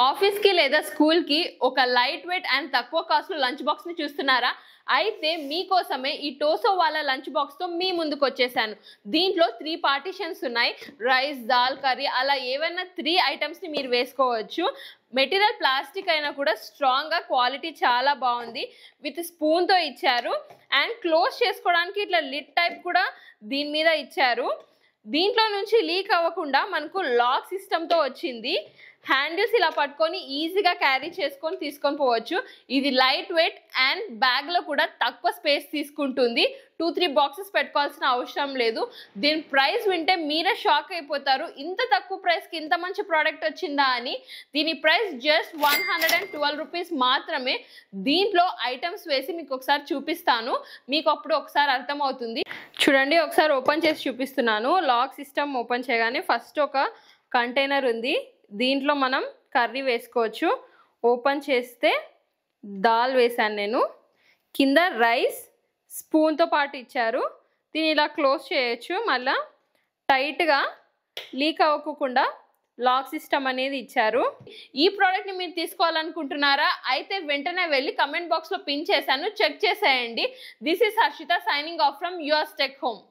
Office కి లేదా school కి ఒక లైట్ వెయిట్ అండ్ తక్కువ కాస్ట్ లో లంచ్ బాక్స్ ని చూస్తున్నారా? అయితే మీకోసమే ఈ టోసో వాళ్ళ లంచ్ బాక్స్ తో మీ ముందుకు వచ్చేసాను. దీంట్లో 3 పార్టీషన్స్ ఉన్నాయి. రైస్, దాల్, కర్రీ అలా ఏవైనా 3 ఐటమ్స్ ని మీరు వేసుకోవచ్చు. మెటీరియల్ ప్లాస్టిక్ అయినా కూడా స్ట్రాంగ్ గా క్వాలిటీ చాలా బాగుంది. విత్ స్పూన్ తో ఇచ్చారు అండ్ క్లోజ్ చేసుకోవడానికి ఇట్లా లిడ్ టైప్ కూడా దీని మీద ఇచ్చారు. దీంట్లో నుంచి లీక్ అవ్వకుండా మనకు లాక్ సిస్టమ్ తో వచ్చింది. హ్యాండిల్స్ ఇలా పట్టుకొని ఈజీగా క్యారీ చేసుకొని తీసుకొని పోవచ్చు. ఇది లైట్ వెయిట్ అండ్ బ్యాగ్ లో కూడా తక్కువ స్పేస్ తీసుకుంటుంది. 2-3 బాక్సెస్ పెట్టుకోవాల్సిన అవసరం లేదు. దీని ప్రైస్ వింటే మీరే షాక్ అయిపోతారు. ఇంత తక్కువ ప్రైస్ కి ఇంత మంచి ప్రోడక్ట్ వచ్చిందా అని. దీని ప్రైస్ జస్ట్ 112 రూపీస్ మాత్రమే. దీంట్లో ఐటమ్స్ వేసి మీకు ఒకసారి చూపిస్తాను, మీకు అప్పుడు ఒకసారి అర్థమవుతుంది. చూడండి, ఒకసారి ఓపెన్ చేసి చూపిస్తున్నాను. లాక్ సిస్టమ్ ఓపెన్ చేయగానే ఫస్ట్ ఒక కంటైనర్ ఉంది. దీంట్లో మనం కర్రీ వేసుకోవచ్చు. ఓపెన్ చేస్తే దాల్ వేసాను నేను. కింద రైస్ స్పూన్తో పాటు ఇచ్చారు. దీన్ని ఇలా క్లోజ్ చేయొచ్చు. మళ్ళా టైట్గా లీక్ అవ్వకుండా లాక్ సిస్టమ్ అనేది ఇచ్చారు. ఈ ప్రోడక్ట్ని మీరు తీసుకోవాలనుకుంటున్నారా? అయితే వెంటనే వెళ్ళి కమెంట్ బాక్స్లో పిన్ చేశాను, చెక్ చేసేయండి. This is Harshita signing off from yours tech home.